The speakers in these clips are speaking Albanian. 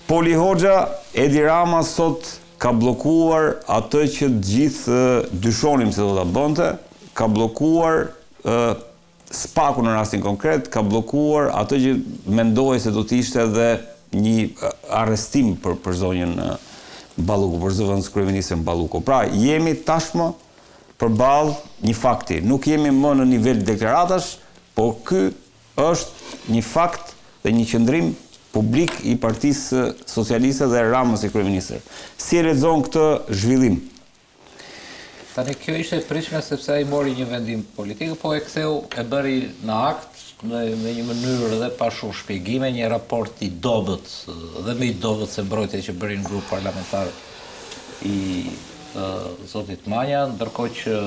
Poli Hoxha, Edi Rama sot ka blokuar atë që gjithë dyshonim se do ta bënte, ka blokuar SPAK-u në rastin konkret, ka blokuar atë që mendoi se do të ishte edhe një arrestim për zonjën Balluku, për zëvendës kryeministën Balluku. Pra, jemi tashmë përballë një fakti. Nuk jemi më në nivel deklaratash, por ky është një fakt dhe një qëndrim publik i Partisë Socialiste dhe Ramës i kryeministër. Si e lexon këtë zhvillim? Tani kjo ishte e pritshme sepse ai mori një vendim politik, po e ktheu, e bëri në akt me një mënyrë dhe pa shumë shpjegime, një raport i dobët dhe më i dobët se mbrojtja që bëri në grup parlamentar i zotit Manja, ndërkohë që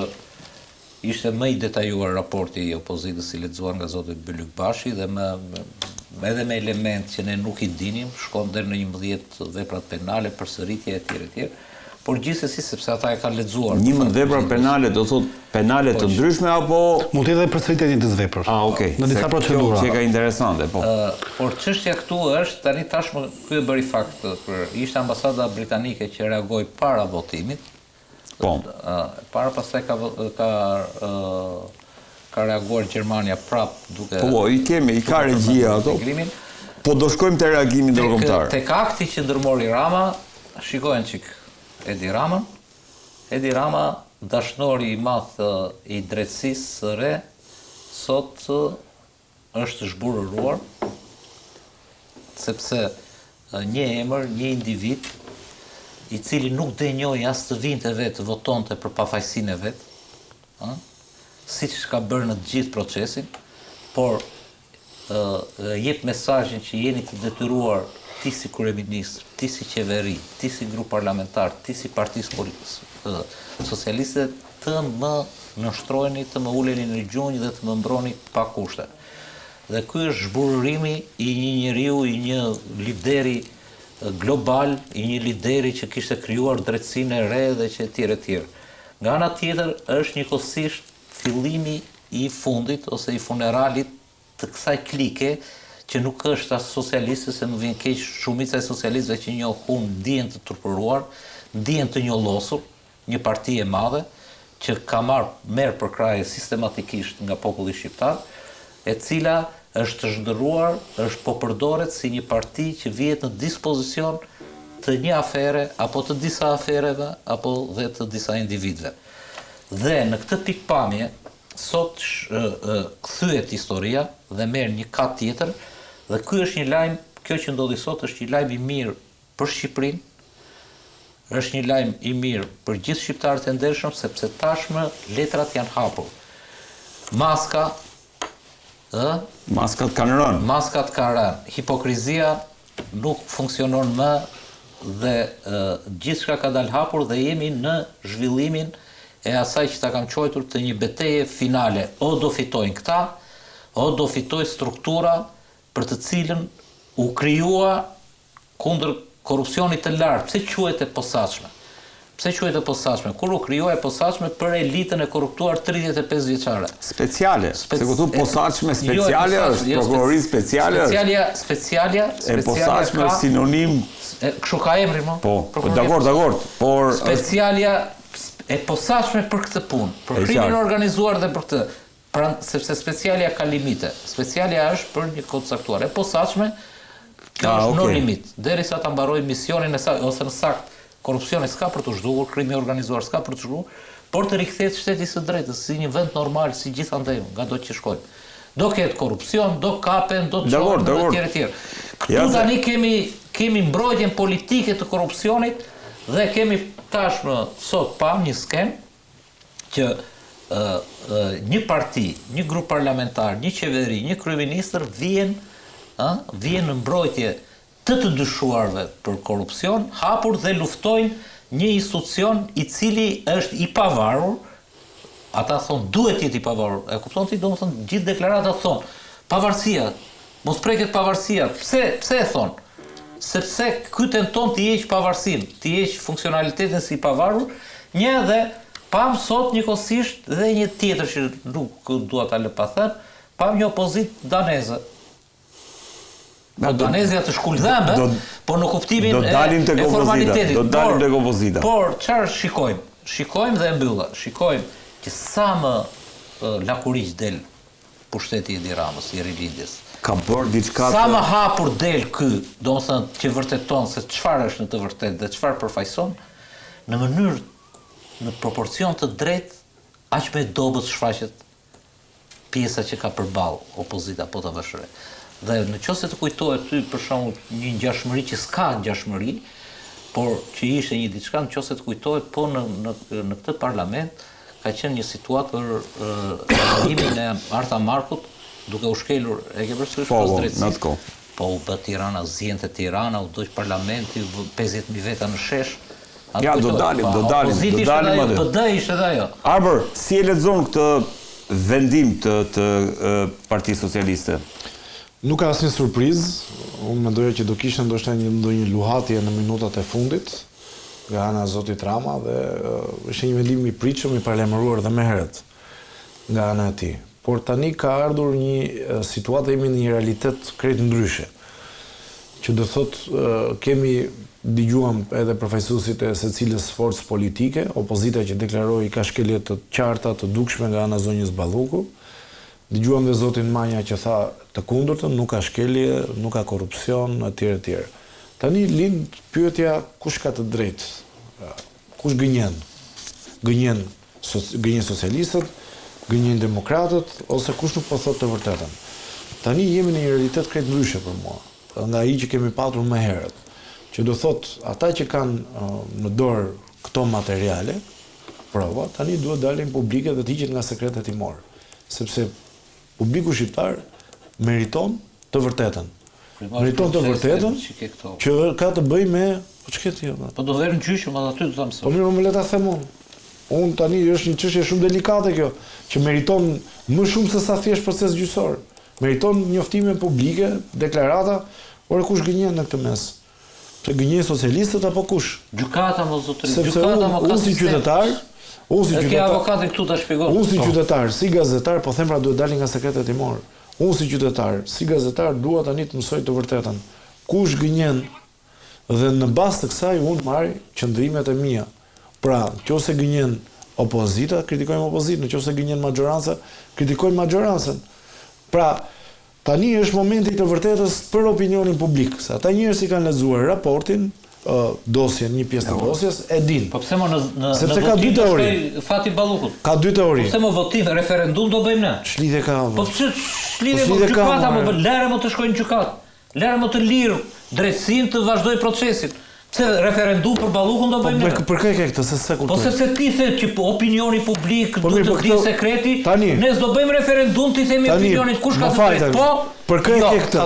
ishte më i detajuar raporti i opozitës i lexuar nga zoti Bylyk Bashi dhe edhe me element që ne nuk i dinim, shkon deri në 11 veprat penale, përsëritje etj. Por gjithsesi sepse ata e kanë lexuar. 11 vepra penale, do thotë penale të ndryshme apo mund të jetë përsëritje të njëjtës veprës. Okay. Në disa procedura. Kjo që ka interesante, po. Por çështja këtu është tani tashmë ky e bëri fakt ishte ambasada britanike që reagoi para votimit. Po. Para pastaj ka reaguar Gjermania prap duke Po, i ka regjia ato. Po do shkojmë te reagimi ndërkombëtar. Tek akti që ndërmori Rama, shikojnë çik Edi Ramën. Edi Rama, dashnori i madh i drejtësisë së re, sot është zhburëruar sepse një emër, një individ i cili nuk denjoi as të vinte vetë votonte për pafajësinë e vet, siç ka bërë në të gjithë procesin, por jep mesazhin që jeni të detyruar ti si kryeministër, ti si qeveri, ti si grup parlamentar, ti si Partisë Socialiste të më nështrojni, të më uleni në gjunjë dhe të më mbroni pa kushte. Dhe ky është zhburërimi i një njeriu, i një lideri global, i një lideri që kishte krijuar drejtësinë e re dhe që etj. Nga ana tjetër është njëkohësisht fillimi i fundit ose i funeralit të kësaj klike që nuk është as socialiste, se më vjen keq shumica e socialistëve që njohun ndihen të turpëruar, ndihen të njollosur, një parti e madhe që ka merr përkraje sistematikisht nga populli shqiptar, e cila është zhndëruar, është po përdoret si një parti që vihet në dispozicion të një afere apo të disa afereve apo dhe të disa individëve. Dhe në këtë pikpamje sot kthehet historia dhe merr një kat tjetër. Dhe ky është një lajm, kjo që ndodhi sot është një lajm i mirë për Shqipërinë, është një lajm i mirë për gjithë shqiptarët e ndershëm, sepse tashmë letrat janë hapur. Maskat kanë rënë. Maskat kanë rënë. Hipokrizia nuk funksionon më dhe gjithçka ka dalë hapur dhe jemi në zhvillimin e asaj që ta kam quajtur të një betejë finale. O do fitojnë këta, o do fitojë struktura për të cilën u krijua kundër korrupsionit të lartë. Pse quhet e posaçme? Pse quhet e posaçme? Kur u krijua e posaçme për elitën e korruptuar 35 vjeçare. Speciale. Se këtu posaçme speciale është prokurori speciale. Specialia e posaçme është sinonim. Kështu ka emrin më? Po, dakor, por specialia e posaçme për këtë punë, për krimin organizuar dhe për këtë. Sepse specialia ka limite. Specialia është për një kohë caktuar. E posaçme kjo është no limit. Derisa ta mbarojë misionin e saj ose në sakt korrupsioni s'ka për të zhdukur, krimi organizuar s'ka për të zhdukur, por të rikthehet shteti së drejtës si një vend normal si gjithandej, ngado që shkojnë. Do ketë korrupsion, do kapen, do çorë etj. Këtu tani kemi mbrojtjen politike të korrupsionit dhe kemi tashmë sot një skem që një parti, një grup parlamentar, një qeveri, një kryeministër vjen në mbrojtje të dyshuarve për korrupsion, hapur dhe luftojnë një institucion i cili është i pavarur. Ata thonë duhet jetë i pavarur. E kupton ti, domethënë gjithë deklaratat thonë pavarësia, mos preket pavarësia. Pse e thonë? Sepse ky tenton të heqë pavarësinë, të heqë funksionalitetin si i pavarur, një dhe pam sot njëkohësisht dhe një tjetër që nuk dua ta lë pa thënë, pam një opozitë daneze. Po Danezja të shkuldhëmbë, po në kuptimin e formalitetit. Do dalim tek opozita. Por çfarë shikojmë? Shikojmë dhe e mbylla. Shikojmë që sa më lakuriq del pushteti i Edi Ramës, i rilindjes. Ka bërë diçka. Sa më hapur del ky, domethënë që vërteton se çfarë është në të vërtetë dhe çfarë përfaqëson, në mënyrë në proporcion të drejtë, aq më dobët shfaqet pjesa që ka përballë opozita po ta vëshre. Dhe në qoftë se të kujtohet ty për shembull një ngjashmëri që s'ka ngjashmëri, por që ishte një diçka, në qoftë se të kujtohet po në këtë parlament ka qenë një situatë për ndalimin e Arta Markut duke u shkelur, e ke përsëritur pas drejtësisë. Po u bë Tirana, zgjente Tirana, u doq parlamenti, 50.000 veta në shesh. Ja, do dalim atë. PD ishte dhe ajo. Arbër, si e lexon këtë vendim të Partisë Socialiste? Nuk ka asnjë surprizë. Unë mendoja që do kishte ndoshta ndonjë luhatje në minutat e fundit nga ana e zotit Rama dhe është një vendim i pritshëm, i paralajmëruar dhe më herët nga ana e tij. Por tani ka ardhur një situatë jemi në një realitet krejt ndryshe. Që do thotë dëgjuam edhe përfaqësuesit e secilës forcë politike, opozita që deklaroi ka shkelje të qarta të dukshme nga ana e zonjës Balluku. Dëgjuam dhe zotin Manja që tha të kundërtën, nuk ka shkelje, nuk ka korrupsion, etj. Tani lind pyetja kush ka të drejtë? Kush gënjen? Gënjen socialistët, gënjen demokratët ose kush nuk po thotë të vërtetën? Tani jemi në një realitet krejt ndryshe për mua, nga ai që kemi patur më herët. Që do thotë ata që kanë në dorë këto materiale, prova, tani duhet dalin publike dhe të hiqet nga sekretet timor. Sepse publiku shqiptar meriton të vërtetën. Meriton të vërtetën që ka të bëj me... Po ç'ke ti? Po do vërë në gjyqëm, edhe aty do ta mësoj. Po mirë, më le ta them unë. Unë tani është një çështje shumë delikate kjo, që meriton më shumë se sa thjesht proces gjyqësor. Meriton njoftime publike, deklarata, ore kush gënjen në këtë mes? Të gënjen socialistët apo kush? Gjykata më zotëri, gjykata më ka sistem. Unë si qytetar, si gazetar, po them pra duhet dalin nga sekretet timor. Unë si qytetar, si gazetar dua tani të mësoj të vërtetën. Kush gënjen dhe në bazë të kësaj unë marr qëndrimet e mia. Pra, nëse gënjen opozita, kritikojmë opozitën, nëse gënjen maggjoranca, kritikojmë maggjorancën. Pra, tani është momenti i të vërtetës për opinionin publik. Se ata njerëz që kanë lexuar raportin, dosjen, një pjesë të dosjes, e din. Po pse më në sepse ka dy teori. Fati Ballukut. Ka dy teori. Pse më votim referendum do bëjmë ne? Ç'lidhje ka? Po pse ç'lidhje me gjykata më lëre më të shkojnë në gjykat. Lëre më të lirë drejtësinë të vazhdoj procesin. Pse referendum për Ballukun do bëjmë ne? Për kë ke këtë se Po sepse ti the që opinioni publik duhet të di sekreti, ne s'do bëjmë referendum ti themi opinionit kush ka të drejtë. Po për kë ke këtë?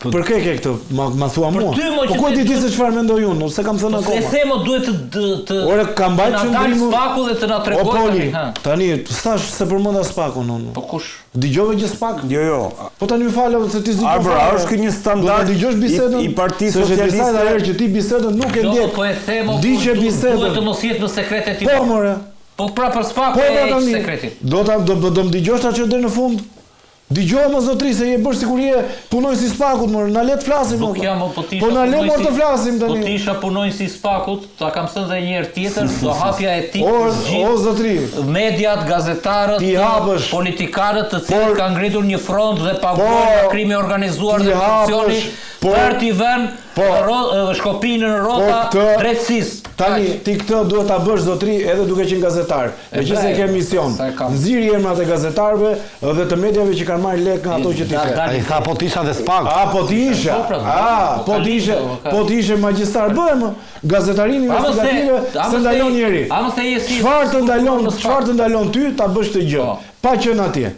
Për kë ke këtë? Ma thua mua. Po ku di ti se çfarë mendoj unë? Ose kam thënë akoma. Se themo duhet të ore ka mbajtur qendrimin spaku dhe të na tregoj tani thash se përmenda spakun unë. Po kush? Dëgjove gjë spak? Jo. Po tani më falë se ti zgjidh. A është një standard dëgjosh bisedën i Partisë Socialiste? Sa herë që ti bisedën nuk e ndjek. Po e themo duhet të mos jetë në sekretet tim. Po more. Po pra për spaku e sekretit. Do më dëgjosh atë që deri në fund. Dëgjoj më zotri se je bërë siguri punoj si spakut, më na le të flasim. Nuk jam po na le më të flasim tani. Po ti isha punoj si spakut, ta kam thënë edhe një herë tjetër, do hapja etikë. O zotri, mediat, gazetarët, politikanët të cilët kanë ngritur një front dhe paguajnë krimi organizuar dhe korrupsioni për t'i vënë shkopinë në rrota drejtësisë. Tani ti këtë duhet ta bësh zotri edhe duke qenë gazetar. Meqense ke mision. Nxirri emrat e gazetarëve dhe të mediave që kanë marrë lek nga ato që ti the. Ai tha po ti isha dhe spak. Po ti isha. Po ti ishe magjistar bëhem. Gazetarin investigative se ndalon njëri. Çfarë të ndalon ty ta bësh këtë gjë? Pa qenë atje.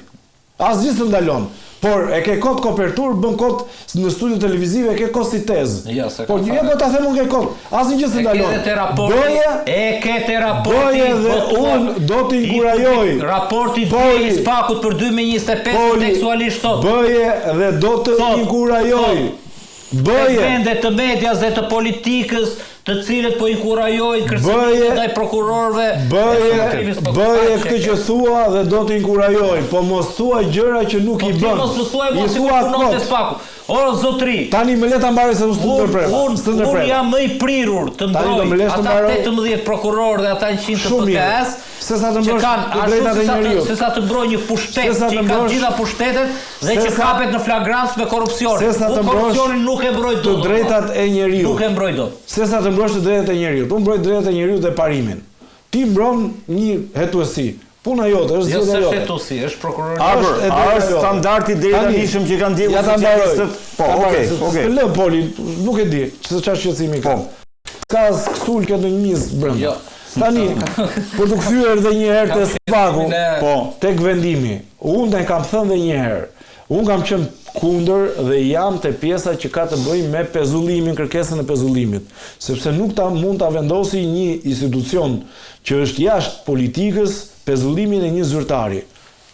Asgjë të ndalon. Por e ke kot kopertur, bën kot në studio televizive, e ke kot si tezë. Po një do ta them unë ke kot. Asnjë gjë s'e ndalon. E ke te raporti. Bëje dhe unë do t'i inkurajoj. Raporti i spakut për 2025 tekstualisht thot. Bëje dhe do të inkurajoj. Bëje vendet të medias dhe të politikës, të cilët po inkurajojnë kërcënimin ndaj prokurorëve. Bëje këtë që thua dhe do të inkurajoj, po mos thuaj gjëra që nuk i bën. Mos thuaj mos i punonte spaku. O zotri. Tani më le ta mbaroj se Unë jam më i prirur të mbroj ata 18 prokurorë dhe ata 100 të PKS se sa të mbrosh të drejtat e njeriut. Se sa të mbroj një pushtet që i ka gjitha pushtetet dhe që kapet në flagrancë me korrupsionin. Unë korrupsionin nuk e mbroj dot. Të drejtat e njeriut. Nuk e mbroj dot. Se sa të mbrosh të drejtat e njeriut. Unë mbroj drejtat e njeriut dhe parimin. Ti mbron një hetuesi. Puna jote, është zgjedhja jote. Jo, s'është është prokuror. A është standardi deri tani që kanë ndjekur socialistët? Po, okay. Lë Poli, nuk e di, çfarë shqetësimi ka. Ka sulke në një brenda. Jo. Tani, për të kthyer edhe një herë te Spaku, po, tek vendimi. Unë kam thënë edhe një herë. Unë kam qenë kundër dhe jam te pjesa që ka të bëjë me pezullimin, kërkesën e pezullimit, sepse nuk mund ta vendosi një institucion që është jashtë politikës pezullimin e një zyrtari.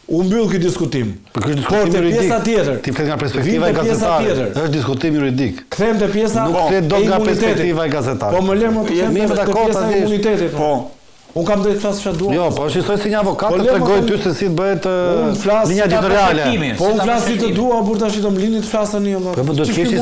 U mbyll ky diskutim. Por te pjesa tjetër. Ti flet nga perspektiva e gazetarit. Është diskutim juridik. Kthehem te pjesa nuk flet dot nga perspektiva e gazetarit. Po më lë më të them te pjesa e imunitetit. Po. Unë kam drejt të thas çfarë dua. Jo, po është njësoj si një avokat të tregoj ty se si të bëhet linja editoriale. Po unë flas si të dua, por tash të më lini të flas tani valla. Po do të kesh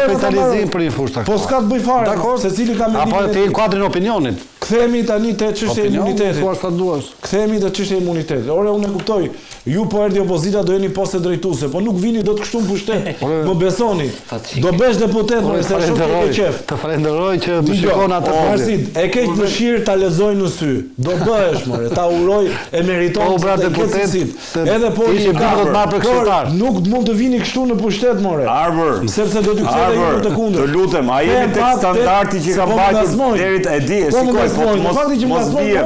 specializim për një fushë taktuar. Po s'ka të bëj fare. Dakor, secili ka mendimin. Apo te në kuadrin e opinionit. Kthehemi tani te çështja e imunitetit. Po sa duash. Kthehemi te çështja e imunitetit. Ore unë e kuptoj. Ju po erdhi opozita do jeni poste drejtuese, po nuk vini dot kështu në pushtet. Më besoni. Do bësh deputet më se shumë ke qef. Të falenderoj që më shikon atë Marsit, e ke dëshirë ta lexoj në sy. Do bëhesh more, ta uroj e meriton të deputet. Edhe po i nuk mund të vini kështu në pushtet more. Arbër. Sepse do t'ju kthej ju të kundër. Të lutem, a jemi tek standardi që ka mbajtur deri e di, shikoj, po mos bie.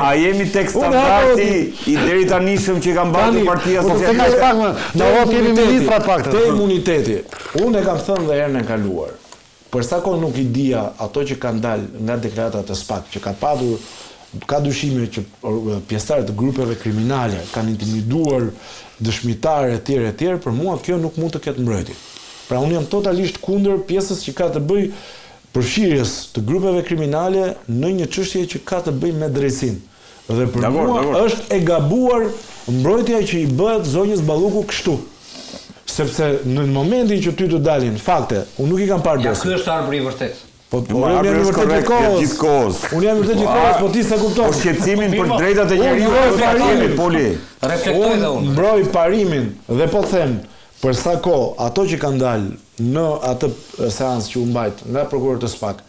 A jemi tek standardi i deri tanishëm që ka mbajtur Partia Socialiste. Ne kemi ministrat fakte. Te imuniteti. Unë e kam thënë dhe herën e kaluar. Për sa kohë nuk i dija ato që kanë dalë nga deklaratat e SPAK, që ka dyshime që pjesëtarët e grupeve kriminale kanë intimiduar dëshmitarë etj, për mua kjo nuk mund të ketë mbrojtje. Pra unë jam totalisht kundër pjesës që ka të bëj përfshirjes të grupeve kriminale në një çështje që ka të bëj me drejtsinë. Dhe për mua është e gabuar mbrojtja që i bëhet zonjës Balluku kështu. Sepse në momentin që ty të dalin fakte, unë nuk i kam parë besë. Ja, ky është arbri i vërtet. Po unë jam vërtet gjithkohës. Unë jam vërtet gjithkohës, po ti s'e kupton. Po shqetësimin për drejtat e njeriut, Poli. Reflektoj dhe unë. Mbroj parimin dhe po them, për sa kohë ato që kanë dalë në atë seancë që u mbajt nga prokurorët e SPAK,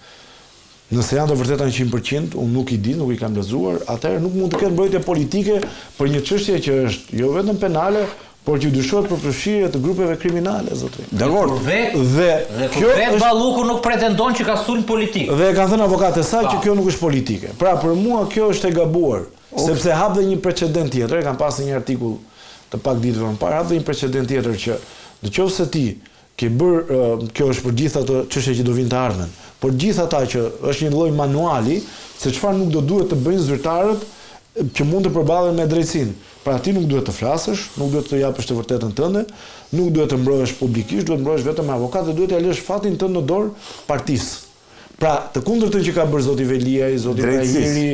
nëse janë të vërteta 100%, unë nuk i di, nuk i kam lexuar, atëherë nuk mund të ketë mbrojtje politike për një çështje që është jo vetëm penale, por që dyshohet për përfshirje të grupeve kriminale, zotri. Dakor. Dhe kjo Balluku nuk pretendon që ka sulm politik. Dhe kanë thënë avokatët e saj që kjo nuk është politike. Pra për mua kjo është e gabuar, sepse hap dhe një precedent tjetër, e kam pasur një artikull të pak ditëve më parë, hap dhe një precedent tjetër që nëse ti ke bërë, kjo është për gjithë ato çështje që do vinë të ardhmen, por gjithë ata që është një lloj manuali se çfarë nuk do duhet të bëjnë zyrtarët që mund të përballen me drejtsinë. Pra ti nuk duhet të flasësh, nuk duhet të japësh të vërtetën tënde, nuk duhet të mbrohesh publikisht, duhet të mbrohesh vetëm me avokat dhe duhet të lësh fatin tënd në dorë partisë. Pra, të kundërtën që ka bërë zoti Veliaj, zoti Tahiri,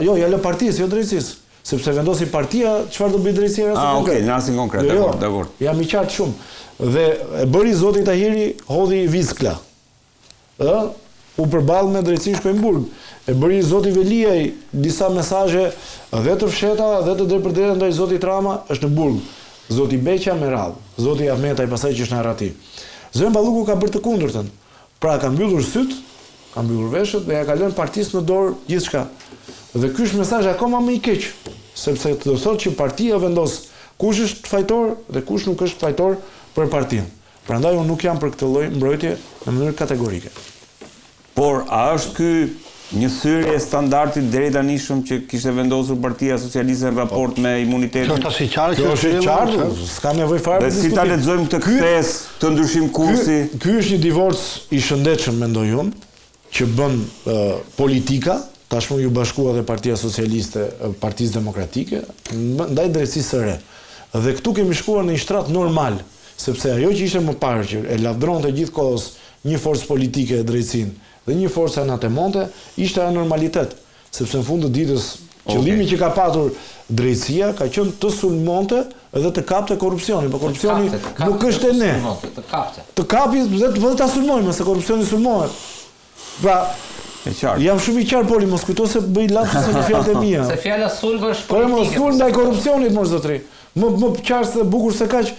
jo, ja lë partisë, jo drejtësisë. Sepse vendosi partia, çfarë do bëj drejtësia në konkret. Okej, në rastin konkret, dakor. Jam i qartë shumë. Dhe e bëri zoti Tahiri hodhi Vizkla. U përball me drejtsinë Shkojmburg. E bëri zoti Veliaj disa mesazhe dhe të fsheta dhe të drejtpërdrejta ndaj zotit Rama është në Burg. Zoti Beqa me radhë, zoti Ahmetaj pasaj që është në Arati. Zoti Balluku ka bërë të kundërtën. Pra ka mbyllur syt, ka mbyllur veshët dhe ja ka lënë partisë në dorë gjithçka. Dhe ky është mesazhi akoma më i keq, sepse do thotë që partia vendos kush është fajtor dhe kush nuk është fajtor për partinë. Prandaj unë nuk jam për këtë lloj mbrojtje në mënyrë kategorike. Por a është ky një thyrje e standardit deri tanishëm që kishte vendosur Partia Socialiste në raport me imunitetin? Kjo është qartë, kjo është qartë, s'ka nevojë fare për diskutim. Si ta lexojmë këtë kthes të ndryshim kursi? Ky është një divorc i shëndetshëm mendoj unë, që bën politika, tashmë ju bashkua dhe Partia Socialiste, Partisë Demokratike, ndaj drejtësisë së re. Dhe këtu kemi shkuar në një shtrat normal, sepse ajo që ishte më parë që e lavdronte gjithkohës një forcë politike e drejtsinë dhe një forcë anatemonte, ishte ajo normalitet, sepse në fund të ditës Qëllimi që ka patur drejtësia ka qenë të sulmonte edhe të kapte korrupsionin, por korrupsioni nuk është e ne. Të kapi dhe ta sulmojmë, se korrupsioni sulmohet. Pra, jam shumë i qartë, Poli, mos kujto se bëj lapsus në fjalët e mia. Se fjala sulm është politike. Po mos sulm ndaj korrupsionit, mos zotri. Më qartë se bukur se kaq.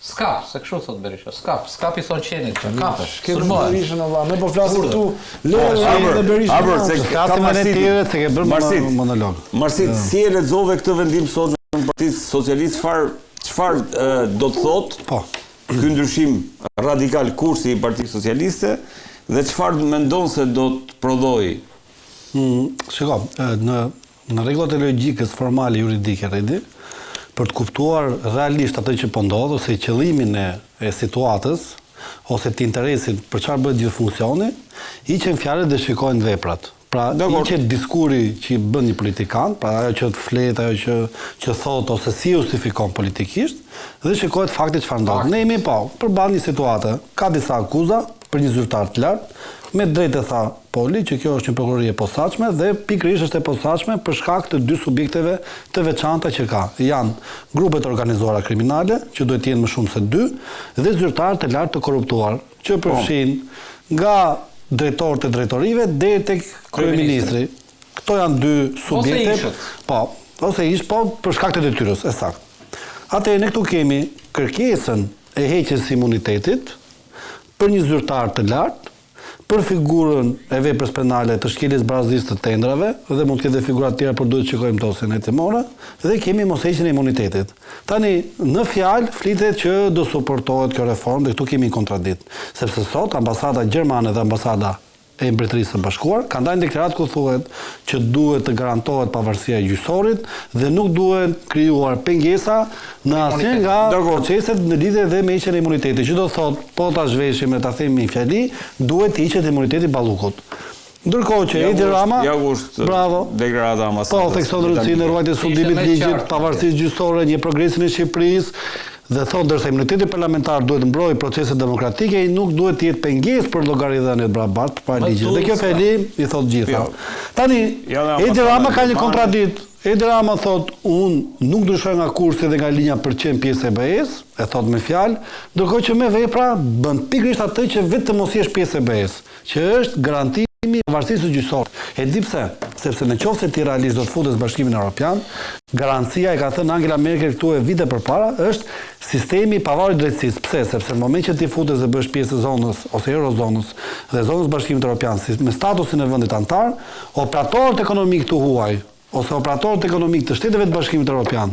Skap, se kështu thot Berisha. Skap i thon qenit, që kapësh. Sulmohet. Berishën valla, ne po flasim këtu Leo dhe Berisha. Se flasim me tjerë se ke bërë monolog. Marsit, si e lexove këtë vendim sot në Partinë Socialiste, çfarë do të thotë? Po. Ky ndryshim radikal kursi i Partisë Socialiste dhe çfarë mendon se do të prodhojë? Shiko, në rregullat e logjikës formale juridike rredi, për të kuptuar realisht atë që po ndodh ose qëllimin e situatës ose të interesit për çfarë bëhet gjithë funksioni, hiqen fjalët dhe shikohen veprat. Pra, hiqet diskuri që i bën një politikan, pra ajo që të flet, ajo që thot ose si justifikon politikisht, dhe shikohet fakti çfarë ndodh. Ne jemi përballë një situate, ka disa akuza për një zyrtar të lartë, me drejtë e tha Poli që kjo është një prokurori e posaçme dhe pikërisht është e posaçme për shkak të dy subjekteve të veçanta që ka. Janë grupet organizuara kriminale, që duhet të jenë më shumë se 2, dhe zyrtarë të lartë të korruptuar, që përfshin nga drejtorët e drejtorive deri tek kryeministri. Këto janë dy subjekte. Ose ish, për shkak të detyrës, e saktë. Atëherë ne këtu kemi kërkesën e heqjes së imunitetit për një zyrtar të lartë, për figurën e veprës penale të shkeljes barazisë të tendrave, dhe mund të ketë figura të tjera, por duhet të shikojmë to se ne temora, dhe kemi mosheqjen e imunitetit. Tani, në fjalë flitet që do suportohet kjo reformë dhe këtu kemi kontradikt, sepse sot ambasada gjermane dhe ambasada e Mbretërisë së Bashkuar kanë dhënë deklaratë ku thuhet që duhet të garantohet pavarësia e gjyqësorit dhe nuk duhet krijuar pengesa në asnjë nga proceset në lidhje dhe me heqjen e imunitetit. Që do thotë, po ta zhveshim dhe ta themi në fjali, duhet të hiqet imuniteti Ballukut. Ndërkohë që Edi Rama, bravo, deklarata ambasadës. Po, thekson rëndësinë e ruajtjes së fundimit ligjit, pavarësisë gjyqësore, një progresin e Shqipërisë, dhe thonë dërsa imuniteti parlamentar duhet mbrojë proceset demokratike, i nuk duhet të jetë pengesë për llogaridhënien e barabartë para ligjit. Dhe kjo fjali i thotë gjitha. Tani, Edi Rama ka një kontradikt. Edi Rama thotë, unë nuk ndryshoj nga kursi dhe nga linja për qenë pjesë e BE-s, e thotë me fjalë, ndërkohë që me vepra bën pikërisht atë që vetëm mos jesh pjesë e BE-s, që është garantimi i pavarësisë së gjyqësorit. E di pse? Sepse nëse ti realisht do të futesh në Bashkimin Evropian, garancia e ka thënë Angela Merkel këtu e vite përpara është sistemi i pavarur drejtësisë. Pse? Sepse në moment që ti futesh dhe bësh pjesë e zonës ose eurozonës dhe zonës Bashkimit Evropian me statusin e vendit antar, operatorët ekonomik të huaj ose operatorët ekonomik të shteteve të Bashkimit Evropian,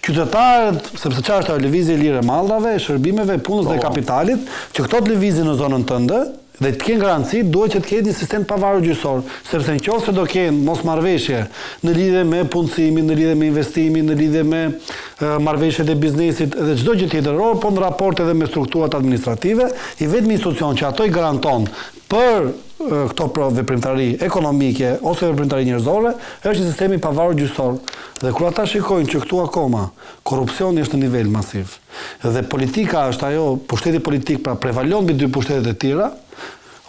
qytetarët, sepse çfarë është lëvizje e lirë e mallrave, shërbimeve, punës dhe kapitalit, që këto të lëvizin në zonën tënde, dhe të kenë garanci, duhet që të ketë një sistem pavarur gjyqësor, sepse nëse do kenë mosmarrveshje në lidhje me punësimin, në lidhje me investimin, në lidhje me marrëveshjet e biznesit dhe çdo gjë tjetër, po në raport edhe me strukturat administrative, i vetmi institucion që ato i garanton për këto veprimtari ekonomike ose veprimtari njerëzore është një sistem i pavarur gjyqësor. Dhe kur ata shikojnë që këtu akoma korrupsioni është në nivel masiv dhe politika është ajo, pushteti politik pra prevalon mbi dy pushtetet e tjera,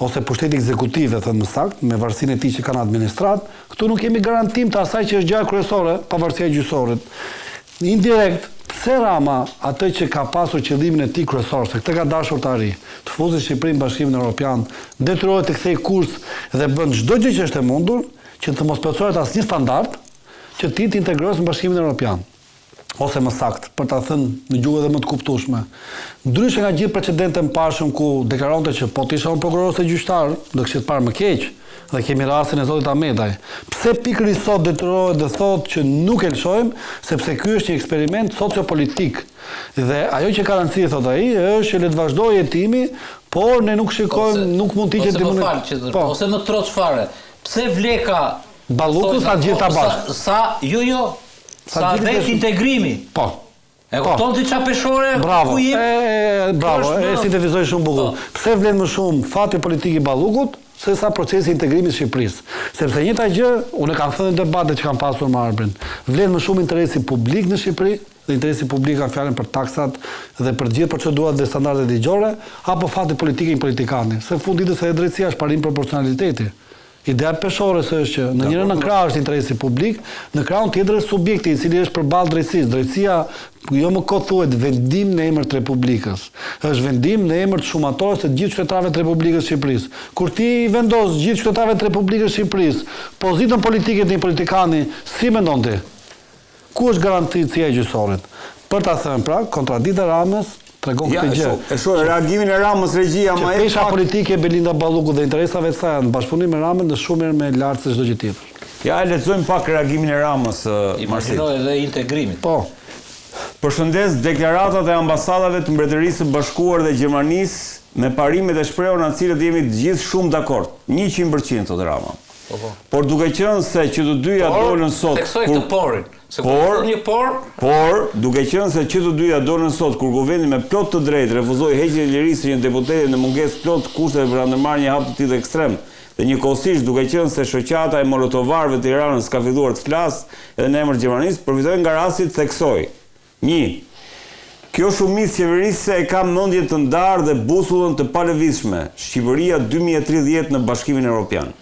ose pushteti ekzekutiv, thënë më saktë, me varësinë e tij që kanë administrat, këtu nuk kemi garantim të asaj që është gjë kryesore, pavarësia e gjyqësorit. Indirekt, pse Rama atë që ka pasur qëllimin e tij kryesor, se këtë ka dashur të arrijë, të fuzë Shqipërinë në Bashkimin Evropian, detyrohet të kthejë kurs dhe bën çdo gjë që është e mundur që të mos plotësohet asnjë standard që ti të integrohesh në Bashkimin Evropian. Ose më saktë, për ta thënë në gjuhë edhe më të kuptueshme. Ndryshe nga gjithë precedentët e pashëm ku deklaronte që po të isha unë prokuror ose gjyqtar, do kishte parë më keq, dhe kemi rastin e zotit Ahmedaj. Pse pikërisht sot detyrohet dhe thotë që nuk e lëshojmë, sepse ky është një eksperiment sociopolitik. Dhe ajo që ka rëndësi, thotë ai, është që le të vazhdojë jetimi, por ne nuk shikojmë, nuk mund të hiqet ose më troç fare. Pse vleka Ballukut sa gjithë ta bashkë? Sa vet integrimi. Po. E kupton ti çfarë peshore? Bravo. Bravo, e sintetizoj shumë bukur. Pse vlen më shumë fati politik i Ballukut se sa procesi i integrimit të Shqipërisë? Sepse njëta gjë, unë kam thënë në debatet që kanë pasur me Arbrin, vlen më shumë interesi publik në Shqipëri, dhe interesi publik kanë fjalën për taksat dhe për gjithë procedurat dhe standardet ligjore, apo fati politik i politikanit. Se në fund ditës edhe drejtësia është parim proporcionaliteti. Ideja peshore se është që në njëra në krah është interesi publik, në krahun tjetër është subjekti i cili është përballë drejtësisë. Drejtësia jo më kot thuhet vendim në emër të Republikës. Është vendim në emër të shumatorës të gjithë qytetarëve të Republikës së Shqipërisë. Kur ti vendos gjithë qytetarëve të Republikës së Shqipërisë pozitën politike të një politikani, si mendon ti? Ku është garancia e gjyqësorit? Për ta thënë pra, kontradikta Ramës tregon këtë gjë. E shoh reagimin e Ramës regjia më e pesha politike Belinda Balluku dhe interesave të saj në bashkëpunim me Ramën në shumë herë më lart se çdo gjë tjetër. Ja, lexojmë pak reagimin e Ramës, Marsit. Imagjinoj edhe integrimin. Po. Përshëndes deklaratat e ambasadave të Mbretërisë së Bashkuar dhe Gjermanisë me parimet e shprehura në të cilët jemi të gjithë shumë dakord. 100% thotë Rama. Por duke qenë se që të dyja dolën sot. Theksoj këtë porin. Se kur një por, duke qenë se që të dyja dolën sot kur kuvendi me plot të drejtë refuzoi heqjen e lirisë së një deputeti në mungesë plot kushteve për ta ndërmarrë një hap të tillë ekstrem. Dhe njëkohësisht duke qenë se shoqata e molotovarëve të Tiranës ka filluar të flasë edhe në emër Gjermanisë, përfitoi nga rasti të theksoj. 1. Kjo shumicë qeverisë e ka mendjen të ndarë dhe busullën të palëvizshme, Shqipëria 2030 në Bashkimin Evropian.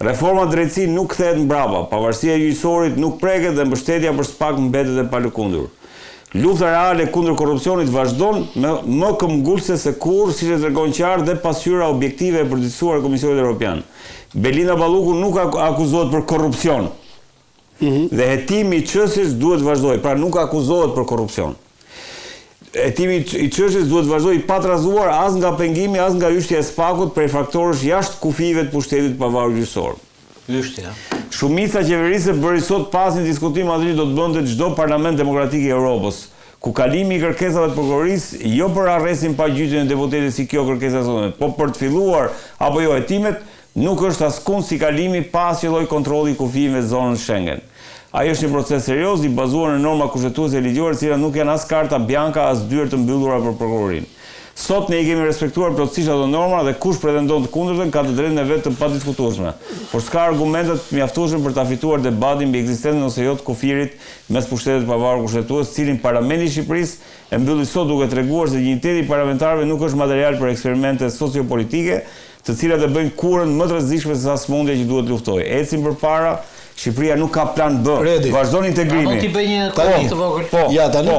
Reforma drejtësi nuk kthehet mbrapa, pavarësia e gjyqësorit nuk preket dhe mbështetja për SPAK mbetet e palëkundur. Lufta reale kundër korrupsionit vazhdon më këmbgulse se kurrë, siç e tregon qartë dhe pasqyra objektive e përditësuar e Komisionit Evropian. Belinda Balluku nuk akuzohet për korrupsion. Dhe hetimi i çështjes duhet vazhdoj, pra nuk akuzohet për korrupsion. Hetimi i çështjes duhet vazhdoj i patrazuar as nga pengimi, as nga yështja e SPAK-ut prej faktorësh jashtë kufive të pushtetit pavarur gjyqësor. Yështja. Shumica qeverisë bëri sot pas një diskutim aty që do të bënte çdo parlament demokratik i Europës, ku kalimi i kërkesave të prokurorisë jo për arrestin pa gjyqjen e deputetit si kjo kërkesa sot, po për të filluar apo jo hetimet, nuk është askund si kalimi pas që lloj kontrolli i kufive në zonën Schengen. Ai është një proces serioz i bazuar në norma kushtetuese e ligjore, të cilat nuk janë as karta bianca as dyer të mbyllura për prokurorinë. Sot ne i kemi respektuar plotësisht ato norma dhe kush pretendon të kundërtën ka të drejtën e vet të padiskutueshme. Por s'ka argumente të mjaftueshme për ta fituar debatin mbi ekzistencën ose jo të kufirit mes pushtetit të pavarur kushtetues, cilin Parlamenti i Shqipërisë e mbylli sot duke treguar se dinjiteti i parlamentarëve nuk është material për eksperimente sociopolitike, të cilat e bëjnë kurrën më të rrezikshme se sa smundja që duhet luftojë. Ecim përpara. Shqipëria nuk ka plan B. Vazhdon integrimi. Mund t'i bëj një komit të vogël. Ja, tani.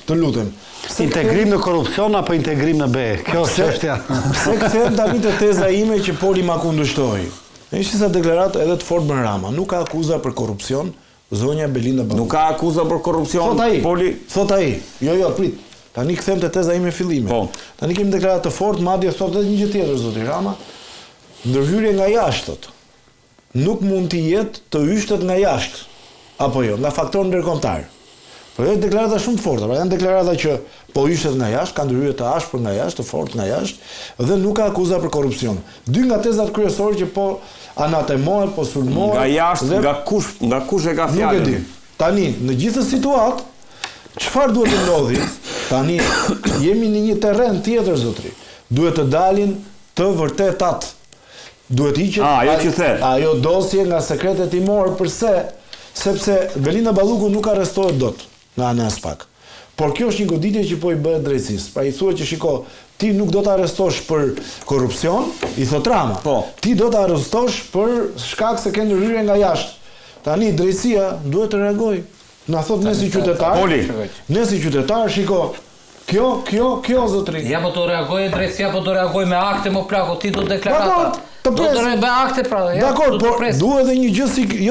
Të lutem. Integrim në korrupsion apo integrim në be? Kjo është çështja. Pse kthem tani te teza ime që Poli ma kundërshtoi. Ishte sa deklaratë edhe të fortë bën Rama, nuk ka akuza për korrupsion, zonja Belinda Balluku. Nuk ka akuza për korrupsion, Poli. Thot ai. Jo, prit. Tani kthem te teza ime fillime. Po. Tani kemi deklaratë të fortë, madje thotë edhe një gjë tjetër zoti Rama. Ndërhyrje nga jashtë. Nuk mund t'i jetë të yshtet nga jashtë, apo jo, nga faktor ndërkombëtar. Por janë deklarata shumë të forta, pra janë deklarata që po yshtet nga jashtë, kanë ndërhyrje të ashpër nga jashtë, të fortë nga jashtë, dhe nuk ka akuza për korrupsion. Dy nga tezat kryesore që po anatemohen, po sulmohen. Nga jashtë, nga kush e ka fjalën? Nuk e di. Tani, në gjithë situatë, çfarë duhet të ndodhi? Tani jemi në një terren tjetër zotri. Duhet të dalin të vërtetat. Duhet hiqet ajo dosje nga sekretet timore. Përse? Sepse Belinda Balluku nuk arrestohet dot nga ana e SPAK. Por kjo është një goditje që po i bëhet drejtësisë. Pra i thuhet që shiko, ti nuk do të arrestosh për korrupsion, i thot Rama. Po. Ti do të arrestosh për shkak se ke ndërhyrje nga jashtë. Tani drejtësia duhet të reagojë. Na thot ne si qytetar, shiko, kjo zotri. Ja po do reagojë drejtësia, po do reagojë me akte më plako, ti do deklarata. Do të me akte pra. Dakor, por duhet edhe një gjë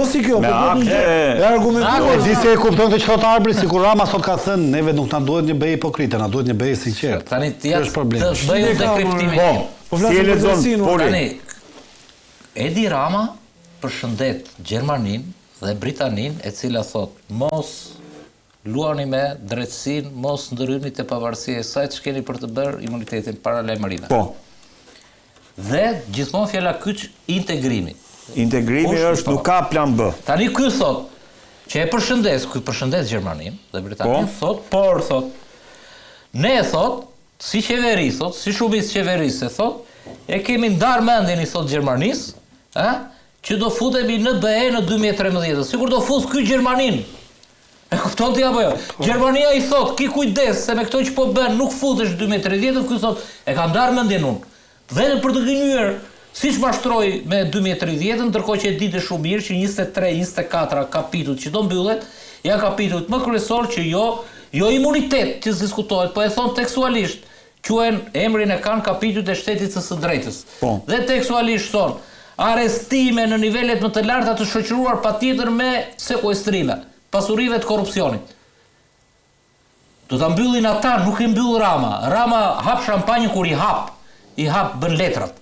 si kjo, me por një gjë e argumentuar. Disi e kupton të çfarë arbri, sikur Rama sot ka thënë, neve nuk na duhet një bej hipokrite, na duhet një bej sinqert. Tani ti ja të bëj dekriptimin. Po flasim për drejtsinë. Tani Edi Rama përshëndet Gjermaninë dhe Britaninë, e cila thot mos luani me drejtësinë, mos ndërhyni te pavarësia e saj, ç'keni për të bërë imunitetin para lajmërinave. Po. Dhe gjithmonë fjala kyç integrimi. Integrimi është nuk ka plan B. Tani ky thot që e përshëndes Gjermaninë dhe Britaninë, thot, ne thot, si qeveri, thot, si shumicë qeverisë, thot, e kemi ndarë mendjen i thot Gjermanisë, që do futemi në BE në 2013. Sikur do fut ky Gjermaninë. E kupton ti apo jo? Gjermania i thot, ki kujdes se me këto që po bën nuk futesh 2030, ky thot, e ka ndarë mendjen unë. Vetëm për të gënyer Siç mashtroi me 2030, ndërkohë që e ditë shumë mirë që 23-24 kapitujt që do mbyllet, janë kapitujt më kryesor që jo imunitet që diskutohet, po e thon tekstualisht, quhen emrin e kanë kapitujt e shtetit së drejtës. Dhe tekstualisht thon arestime në nivelet më të larta të shoqëruar patjetër me sekuestrime, pasurive të korrupsionit. Do ta mbyllin ata, nuk i mbyll Rama. Rama hap shampanjën kur i hap bën letrat.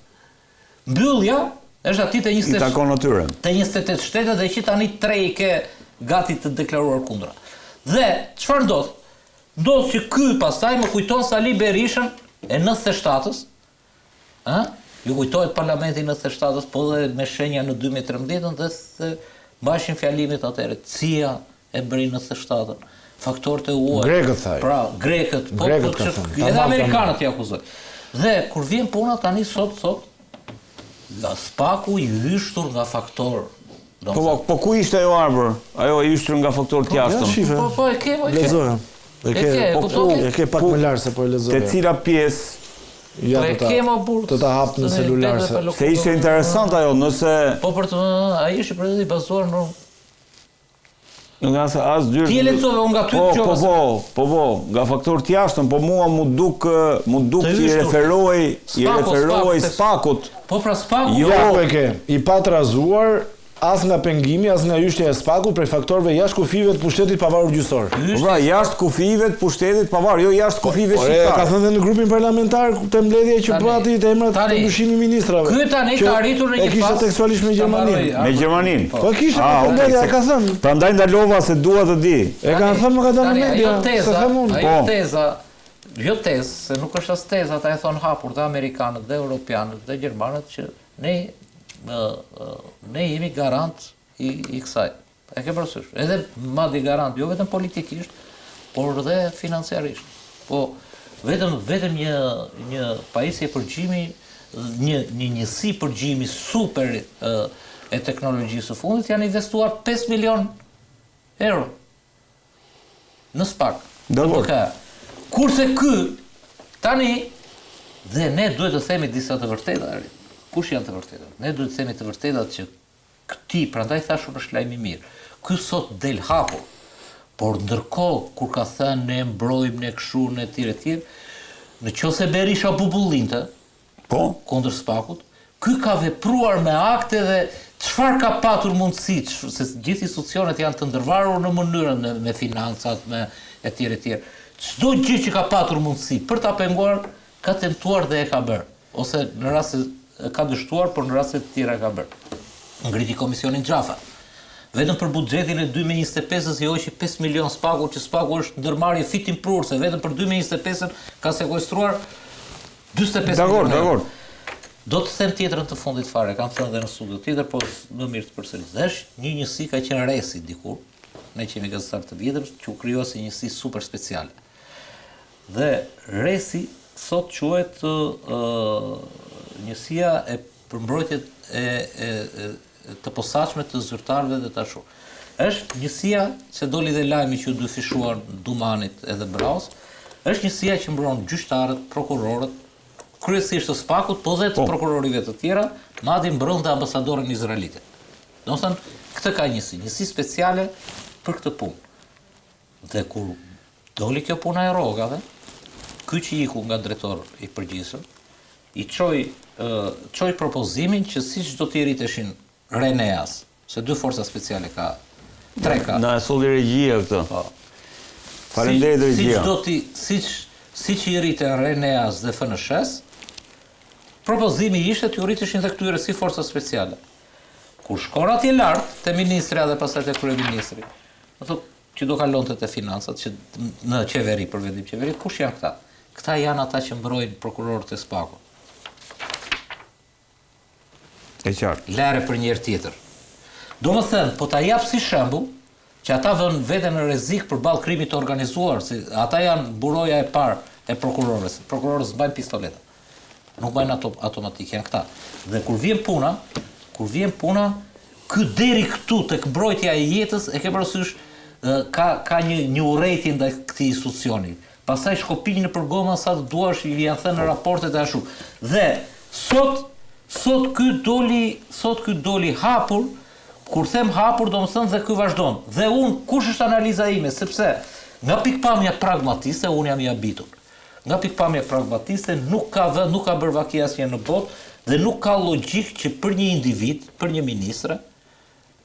Mbyllja është aty te 20 I takon natyrën. Te 28 shtete dhe që tani 3 i ke gati të deklaruar kundra. Dhe çfarë ndodh? Ndodh që ky pastaj më kujton Sali Berishën e 97-s. Ju kujtohet parlamenti 97-s, po dhe me shenja në 2013 dhe se mbashin fjalimet atëherë. CIA e bëri 97-ën. Faktorët e huaj. Grekët thaj. Pra, grekët, po edhe amerikanët i akuzojnë. Dhe kur vjen puna tani sot nga spaku i hyshtur nga faktor. Po ku ishte ajo arbër? Ajo i hyshtur nga faktor të jashtëm. Po e ke, Lexoja. E ke pak më larg se po e lexoja. Te cila pjesë? Ja, të ta hap në celular se ishte interesant ajo, nëse po për të ai ishte për të bazuar në nga sa as dyrë. Ti e lexove unë nga ty gjova. Po, nga faktor të jashtëm, po mua mu duk që i referoi spakut. Po pra spaku. Jo, e ke. I patrazuar as nga pengimi, as nga hyshtja e spakut prej faktorëve jashtë kufive të pushtetit pavarur gjyqësor. Pra, jashtë kufive të pushtetit pavarur, jo jashtë kufive shqiptar. Ka thënë në grupin parlamentar te mbledhja që bëti të emrat të ndryshimit ministrave. Ky tani ka arritur në një fazë. E kishte tekstualisht me Gjermaninë. Me Gjermaninë. Po kishte te mbledhja, ka thënë. Prandaj ndalova se dua të di. E kanë thënë më ka dalë në media. Ajo teza, jo tezë, se nuk është as teza, ata e thon hapur dhe amerikanët dhe europianët dhe gjermanët që ne jemi garant i kësaj. E ke parasysh. Edhe madje garant, jo vetëm politikisht, por dhe financiarisht. Po vetëm një pajisje përgjimi, një njësi përgjimi super e teknologjisë së fundit janë investuar 5 milion euro në SPAK. Kurse ky tani dhe ne duhet të themi disa të vërteta. Kush janë të vërtetat? Ne duhet të themi të vërtetat që këti, prandaj thashur është lajm i mirë. Ky sot del hapur. Por ndërkohë kur ka thënë ne mbrojmë ne kështu ne etj, në qoftë Berisha bubullinte, kundër spakut, ky ka vepruar me akte dhe çfarë ka patur mundësi, se gjithë institucionet janë të ndërvarur në mënyrën me financat, me etj. Çdo gjë që ka patur mundësi për ta penguar, ka tentuar dhe e ka bërë. Ose në rast se ka dështuar, por në raste të tjera ka bërë. Ngriti komisionin Xhafa. Vetëm për buxhetin e 2025-s i hoqi 5 milion spaku, që spaku është ndërmarrje fitim prur, se vetëm për 2025-ën ka sekuestruar 45 milion. Dakor. Do të them tjetrën të fundit fare, kam thënë edhe në studio tjetër, por më mirë të përsëris. Është një njësi ka qenë Resi dikur, ne që jemi gazetar të vjetër, që u krijua si njësi super speciale. Dhe Resi sot quhet njësia e përmbrojtjet të posaçme të zyrtarëve dhe të ashtu. Është njësia që doli dhe lajmi që u dyfishuar Dumanit edhe Braus, është njësia që mbron gjyqtarët, prokurorët, kryesisht të spakut, po dhe të prokurorive të tjera, madje mbron dhe ambasadorin izraelite. Domethënë, këtë ka njësi speciale për këtë punë. Dhe kur doli kjo puna e rrogave, ky që iku nga drejtori i përgjithshëm, i çoi propozimin që siç do t'i rriteshin Reneas, se 2 forca speciale ka, 3 ka. Na solli regjia këtë. Po. Faleminderit regjia. Siç i rriten Reneas dhe FNSH-s, propozimi ishte t'u rriteshin dhe këtyre si forca speciale. Kur shkon atje lart te ministri dhe pastaj te kryeministri, do që do kalonte te financat, që në qeveri për vendim qeveri, kush janë këta? Këta janë ata që mbrojnë prokurorët e spakut. E qartë. Lere për njërë tjetër. Do më thënë, po ta jap si shembull, që ata vënë veten në rrezik përballë krimit të organizuar, si ata janë buroja e parë e prokurorës. Prokurorët s'bajnë pistoleta. Nuk bajnë automatik, janë këta. Dhe kur vjen puna, ky deri këtu tek mbrojtja e jetës, e ke parasysh ka një urrëtie ndaj këtij institucioni. Pastaj shkopin në përgoma sa të duash, i janë thënë në raportet e ashtu. Dhe sot Sot ky doli hapur, kur them hapur do më thënë dhe ky vazhdon. Dhe kush është analiza ime, sepse nga pikpamja pragmatiste, unë jam i habitur. Nga pikpamja pragmatiste nuk ka bërë vaki asnjë në botë dhe nuk ka logjik që për një individ, për një ministre,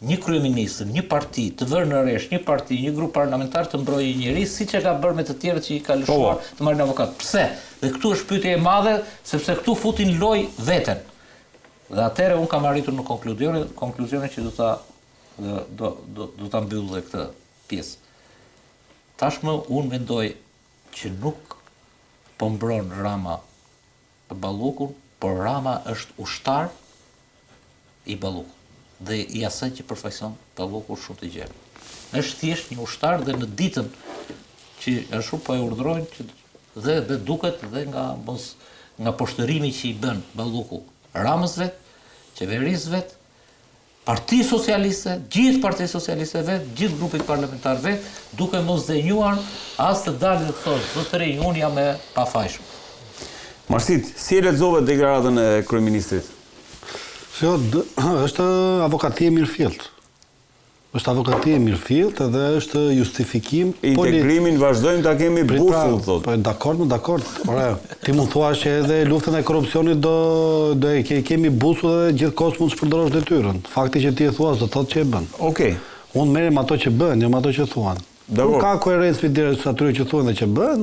një kryeministër, një parti të vërë në resh, një parti, një grup parlamentar të mbrojë një njerëz, siç e ka bërë me të tjerët që i ka lëshuar të marrin avokat. Pse? Dhe këtu është pyetja e madhe, sepse këtu futin loj veten. Dhe atëherë unë kam arritur në konkluzionin që do ta mbyll dhe këtë pjesë. Tashmë unë mendoj që nuk po mbron Rama të Ballukun, por Rama është ushtar i Ballukut dhe i asaj që përfaqëson Balluku shumë të gjerë. Është thjesht një ushtar dhe në ditën që ashtu po e urdhërojnë që dhe duket dhe nga poshtërimi që i bën Balluku Ramës vet, qeverisë vet, Parti Socialiste, gjithë Parti Socialiste vet, gjithë grupit parlamentar vet, duke mos zënjuar as të dalë të thotë zotërinj, unë jam e pafajshëm. Marsit, si e lexove deklaratën e kryeministrit? Është avokati e mirëfillt. Është avokati e mirëfillt edhe është justifikim integrimin vazhdojmë ta kemi busull thotë. Po dakord. Ora, ti mund thua që edhe luftën e korrupsionit do e kemi busull dhe gjithkohës mund të shpërdorosh detyrën. Fakti që ti e thua do thotë që e bën. Okej. Unë merrem ato që bën, jo ato që thuan. Nuk ka koherencë midis atyre që thuan dhe që bën,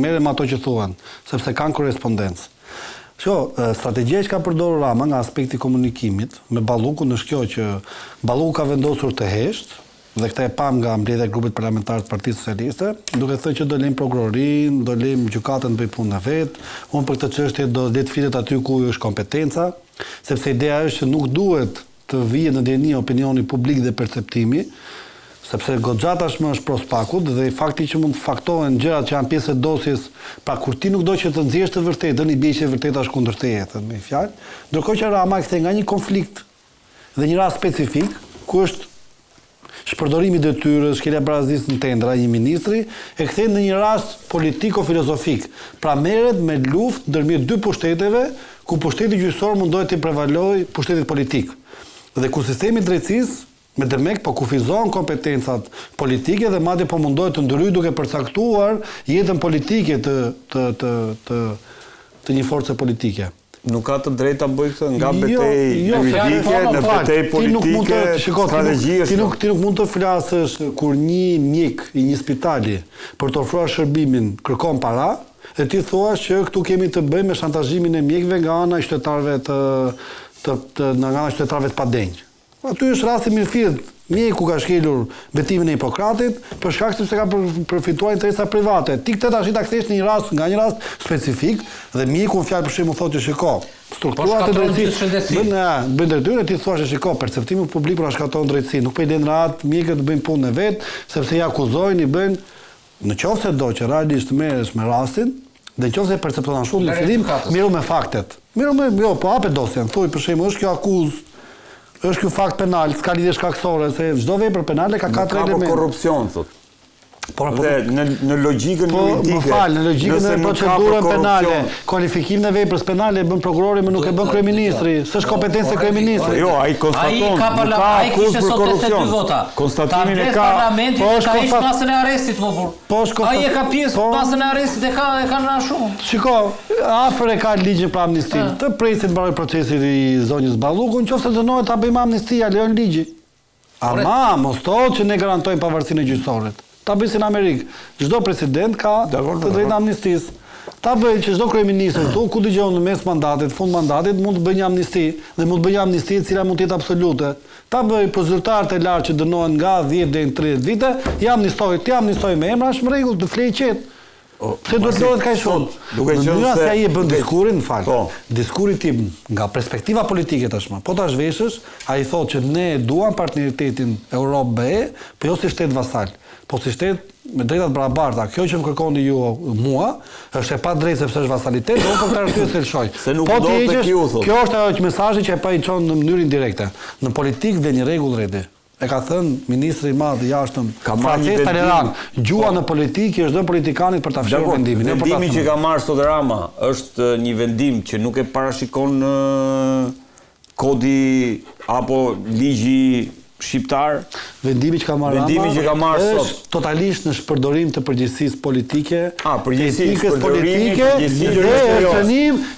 merrem ato që thuan, sepse kanë korrespondencë. Strategjia që ka përdorur Rama nga aspekti komunikimit me Ballukun është kjo që Balluku ka vendosur të heshtë, dhe këta e pam nga mbledhja e grupit parlamentar të Partisë Socialiste, duke thënë që do lejmë prokurorin, do lejmë gjykatën të bëjë punën e vet, unë për këtë çështje do det fitet aty ku është kompetenca, sepse ideja është që nuk duhet të vijë në dieni opinioni publik dhe perceptimi, sepse goxha tashmë është prospakut dhe fakti që mund të faktohen gjërat që janë pjesë e dosjes, pra kur ti nuk do që të nxjesh të vërtetën, i bie që e vërteta është kundër teje, me fjalë, ndërkohë që Rama kthej nga një konflikt dhe një rast specifik, ku është shpërdorimi i detyrës, shkelja barazisë në tendra një ministri, e kthej në një rast politiko-filozofik. Pra merret me luftë ndërmjet dy pushteteve, ku pushteti gjyqësor mundohet të prevalojë pushtetit politik. Dhe ku sistemi i drejtësisë me dërmek po kufizohen kompetencat politike dhe madje po mundohet të ndryjë duke përcaktuar jetën politike të një force politike. Nuk ka të drejtë ta bëjë këtë nga betejë juridike në betejë politike, strategji. Ti nuk mund të flasësh kur një mjek i një spitali për të ofruar shërbimin kërkon para, dhe ti thua që këtu kemi të bëjmë me shantazhimin e mjekëve nga ana e qytetarëve të padenj. Aty është rasti mirëfillt, mjeku ka shkelur betimin e Hipokratit për shkak se ka përfituar interesa private. Ti këtë tash ta kthesh në një rast specifik dhe mjeku në fjalë për shembull thotë që shiko, strukturat e drejtësisë bën detyrë, ti thua se shiko, perceptimi publik pra shkaton drejtësi, nuk po i lën rahat mjekët të bëjnë punën e vet, sepse i akuzojnë, i bëjnë, nëse do që realisht merresh me rastin, dhe nëse percepton shumë në fillim, miru me faktet. Po hapet dosjen, thuaj për shembull, është kjo akuzë, është ky fakt penal, s'ka lidhje shkaktore, se çdo vepër penale ka 4 elemente. Ka korrupsion thotë. Dhe në logjikën juridike. Në logjikën e procedurën penale, kualifikimin e veprës penale e bën prokurori, më nuk e bën kryeministri, s'është kompetencë e kryeministrit. Jo, ai konstaton. Ai kishte sot 82 vota. Konstatimin e ka. Parlamenti ka ish pasën e arrestit vëpur. Ai e ka pjesë pasën e arrestit e ka në shumë. Shiko, afër e ka ligjin për amnistin. Të presit mbaroj procesit i zonjës Ballukun, nëse dënohet ta bëjmë amnistia, lejon ligji. Ama mos thotë që ne garantojmë pavarësinë e gjyqësorit. Ta bëjë si në Amerikë. Çdo president ka të drejtën amnistisë. Ta bëjë që çdo kryeminist këtu ku dëgjon në mes mandatit, fund mandatit mund të bëjë një amnisti dhe mund të bëjë një amnisti e cila mund të jetë absolute. Ta bëjë për zyrtarët e lartë që dënohen nga 10 deri në 30 vite, ti amnistoj me emrash në rregull, të flej qetë. Pse duhet lodhet kaq shumë? Duke qenë se ai e bën diskurin, diskuri tim nga perspektiva politike tashmë. Po ta zhveshësh, ai thotë që ne duam partneritetin Europë-BE, po jo si shtet vasal, po si shtet me drejtat barabarta. Kjo që më kërkoni ju mua, është e padrejtë sepse është vasalitet, do të arsye se lëshoj. Po ti kjo është ajo mesazhi që e pa i çon në mënyrë indirekte. Në politikë vjen një rregull rredi. E ka thënë ministri i madh i jashtëm Frances Talleyrand, gjua në politikë është dhënë politikanit për ta fshirë vendimin. Vendimi që ka marrë sot Rama është një vendim që nuk e parashikon kodi apo ligji shqiptar. Vendimi që ka marrë Rama sot është totalisht në shpërdorim të përgjegjësisë politike, përgjegjësisë politike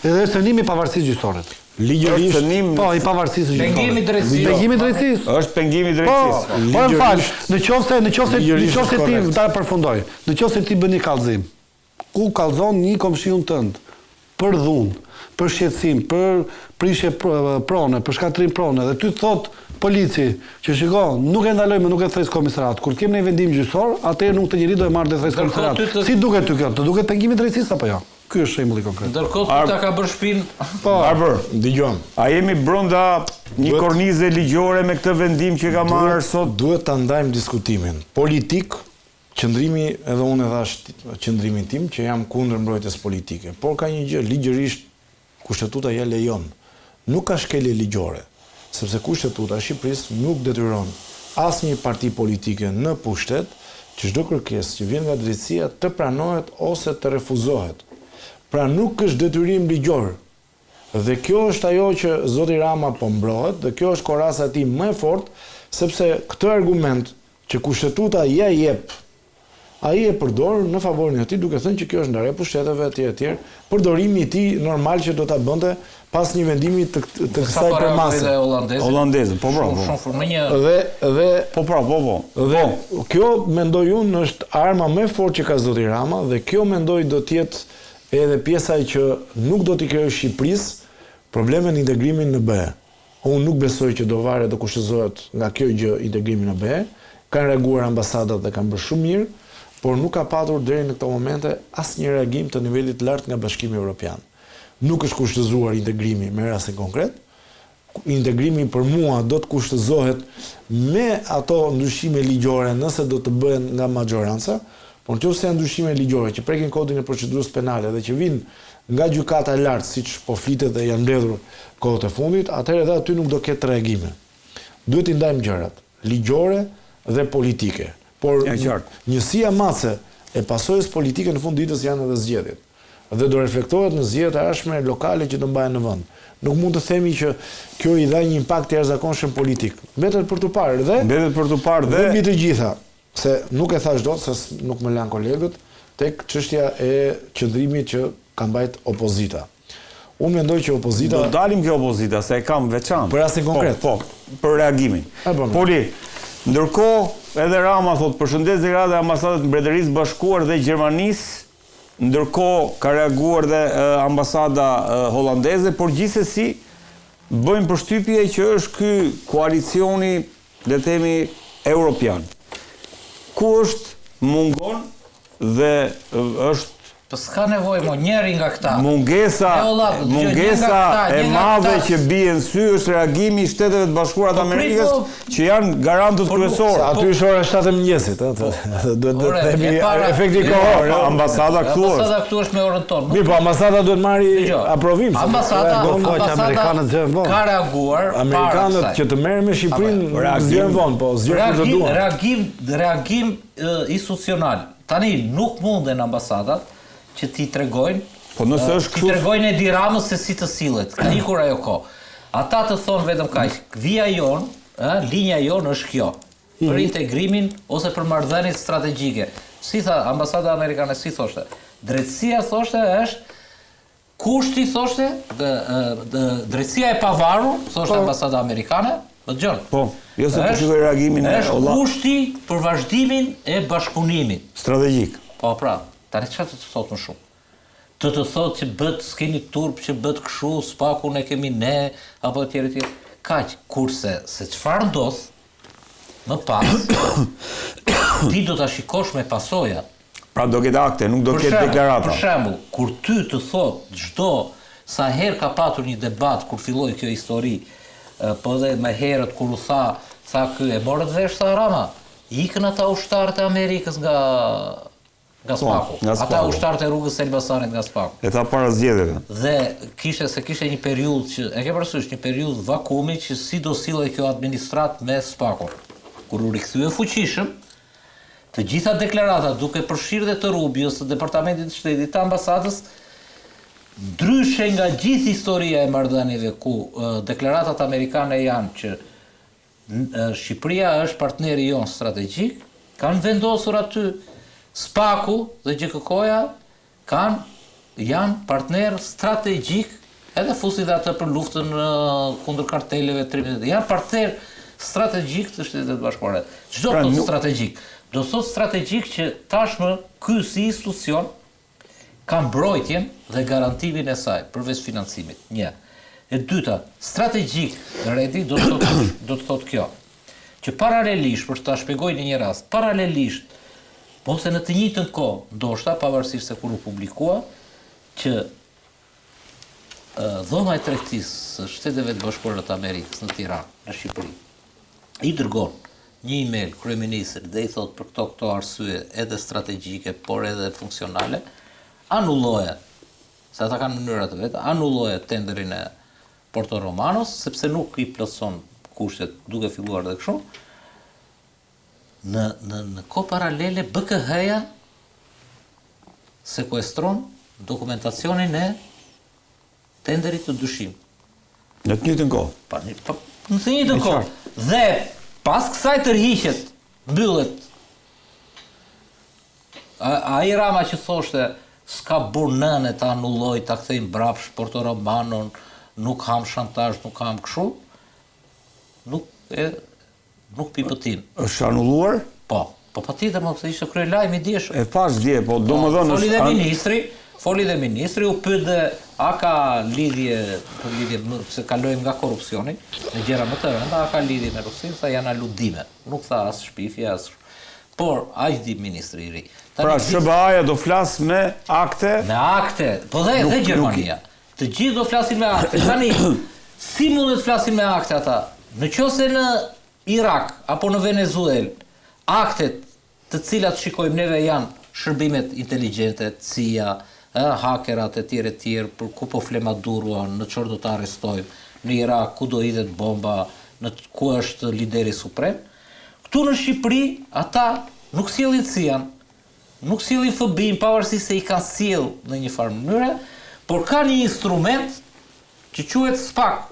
dhe sënimi i pavarësisë gjyqësore. Ligjërisht, po, i pavarësisë gjyqësore. Pengimi i drejtësisë. Pengimi i drejtësisë. Është pengimi i drejtësisë. Po, më fal, nëse ti ta përfundoj, nëse ti bën një kallëzim, ku kallëzon një komshiun tënd për dhunë, për shqetësim, për prishje prone, për shkatrim prone, dhe ty thot polici që shiko, nuk e ndalojmë, nuk e thres komisarat. Kur kemi një vendim gjyqësor, atëherë nuk të njëri do e marrë dhe thres komisarat. Si duket ty kjo? Të duket pengimi i drejtësisë apo jo? Ky është shembulli konkret. Ndërkohë ta ka bërë shpinë. Po, Arbër, dëgjojmë. A jemi brenda një kornize ligjore me këtë vendim që ka marrë sot? Duhet ta ndajmë diskutimin politik, qëndrimi, edhe unë e thash qëndrimin tim që jam kundër mbrojtjes politike. Por ka një gjë, ligjërisht kushtetuta ja lejon. Nuk ka shkelje ligjore, sepse kushtetuta e Shqipërisë nuk detyron asnjë parti politike në pushtet që çdo kërkesë që vjen nga drejtësia të pranohet ose të refuzohet. Pra nuk është detyrim ligjor. Dhe kjo është ajo që zoti Rama po mbrohet, dhe kjo është korasa e tij më e fortë, sepse këtë argument që kushtetuta ja jep, ai e përdor në favorin e tij, duke thënë që kjo është ndarje pushteteve etj. Përdorimi i tij normal që do ta bënte pas një vendimi të kësaj përmase. Holandeze, po. Dhe Dhe kjo mendoj unë është arma më e fortë që ka zoti Rama, dhe kjo mendoj do të jetë edhe pjesa që nuk do t'i krijojë Shqipërisë probleme në integrimin në BE. Unë nuk besoj që do varet të kushtozohet nga kjo gjë integrimi në BE. Kanë reaguar ambasadat dhe kanë bërë shumë mirë, por nuk ka patur deri në këto momente asnjë reagim të nivelit të lartë nga Bashkimi Evropian. Nuk është kushtozuar integrimi me rastin konkret. Integrimi për mua do të kushtozohet me ato ndryshime ligjore nëse do të bëhen nga maggioranca. Por nëse janë ndryshime ligjore që prekin kodin e procedurës penale dhe që vinë nga gjykata e lartë, siç po flitet dhe janë mbledhur kohët e fundit, atëherë edhe aty nuk do ketë reagime. Duhet i ndajmë gjërat ligjore dhe politike. Por njësia mace e pasojës politike në fund ditës janë edhe zgjedhjet. Dhe do reflektohet në zgjedhjet e ardhshme lokale që do mbahen në vend. Nuk mund të themi që kjo i dha një impakt të jashtëzakonshëm politik. Mbetet për tu parë dhe mbi të gjitha. Se nuk e thash dot, se nuk më lan kolegët, tek çështja e qëndrimit që ka mbajt opozita. Unë mendoj që opozita... Do dalim kjo opozita, se e kam veçantë. Për rastin konkret. Po, për reagimin. Poli, ndërkohë edhe Rama thot përshëndes deklarat e ambasadës Mbretërisë Bashkuar dhe Gjermanisë, ndërkohë ka reaguar dhe ambasada holandeze, por gjithsesi bëjmë përshtypje që është ky koalicioni, le të themi, europian. Ku është mungon dhe është Po s'ka nevojë mo njëri nga këta. Mungesa e madhe që bie në sy është reagimi i Shteteve të Bashkuara të Amerikës që janë garantët kryesorë. Aty është ora 7 e mëngjesit, duhet të themi efekti kohor. Ambasada këtu është. Ambasada këtu është me orën tonë. Mirë, po ambasada duhet marrë aprovim. Ambasada ka reaguar. Amerikanët që të merren me Shqipërinë zgjen vonë, po zgjen kur do duan. Reagim institucional. Tani nuk munden ambasadat që ti tregojnë, po nëse është kështu, ti tregojnë Edi Ramës se si të sillet. Ka ikur ajo kohë. Ata të thonë vetëm kaq, vija jon, linja jon është kjo. Për integrimin ose për marrëdhëniet strategjike. Si tha ambasada amerikane, si thoshte? Drejtësia thoshte është kushti thoshte, drejtësia e pavarur, thoshte ambasada amerikane, më dëgjon. Po, jo se po shikoj reagimin e Hollandës. Është kushti për vazhdimin e bashkëpunimit strategjik. Po pra. Tani çfarë të thotë më shumë? Të thotë që bët s'keni turp, që bët kështu, spakun e kemi ne, apo tjerë. Kaq, kurse se çfarë ndodh më pas, ti do ta shikosh me pasoja. Pra do ketë akte, nuk do ketë deklarata. Për shembull, kur ty të thotë çdo sa herë ka patur një debat kur filloi kjo histori, po dhe më herët kur u tha ky e morët vesh sa Rama, ikën ata ushtarët e Amerikës nga Spaku. Ata ushtarët e rrugës Elbasanit nga Spaku. E tha para zgjedhjeve. Dhe kishte një periudhë që e ke parasysh një periudhë vakumi që si do sillej kjo administrat me Spakun. kur u rikthye fuqishëm, të gjitha deklaratat duke përfshirë dhe të Rubios, të Departamentit të Shtetit, të ambasadës, ndryshe nga gjithë historia e marrëdhënieve ku deklaratat amerikane janë që Shqipëria është partneri jonë strategjik, kanë vendosur aty SPAK-u dhe GKK-ja janë partner strategjik, edhe fusi dhe atë për luftën kundër karteleve, janë partner strategjik të Shtetet Bashkuara. Çdo thot strategjik, do thot strategjik që tashmë ky si institucion ka mbrojtjen dhe garantimin e saj përveç financimit. Një. E dyta, strategjik, Redi, do të thot kjo, që paralelisht, për ta shpjegoj në një rast, paralelisht, ose në të njëjtën kohë, ndoshta pavarësisht se kur u publikua, që dhoma e tregtisë së Shteteve të Bashkuara të Amerikës në Tiranë, në Shqipëri, i dërgon një email kryeministrit dhe i thot për këto arsye edhe strategjike, por edhe funksionale, anulloje, se ata kanë mënyrat e vetë, anulloje tenderin e Porto Romanos, sepse nuk i plotson kushtet duke filluar dhe kështu. Në kohë paralele, BKH-ja sekuestron dokumentacionin e tenderit të dyshim. Në të njëjtën kohë. Në të njëjtën kohë. Dhe pas kësaj tërhiqet, mbyllet. Ai Rama që thoshte s'ka burnën e ta anulloj, ta kthej mbrapsht Porto Romanon, nuk kam shantazh, nuk kam kështu, nuk pipëtin. Është anulluar? Po patjetër më ishte krye lajm i dieshëm. E pash dje, po domethënë Foli dhe ministri u pyet dhe a ka lidhje se kalojmë nga korrupsioni në gjëra më të rënda, a ka lidhje me Rusinë, sa janë aludime. Nuk tha as shpifje as. Por aq di ministri i ri. Pra SBA-ja do flas me akte? Me akte, po dhe Gjermania. Të gjithë do flasin me akte. Tani, si mundet të flasin me akte ata? Në qoftë në Irak apo në Venezuelë, aktet të cilat shikojmë neve janë shërbimet inteligjente, CIA, hakerat e tjerë, për ku po fle Maduro, në çfarë do të arrestojmë, në Irak ku do hidhet bomba, në ku është lideri suprem. Këtu në Shqipëri ata nuk sjellin CIA, nuk sjellin FBI, pavarësisht se i kanë sjell në një farë mënyre, por ka një instrument që quhet SPAK.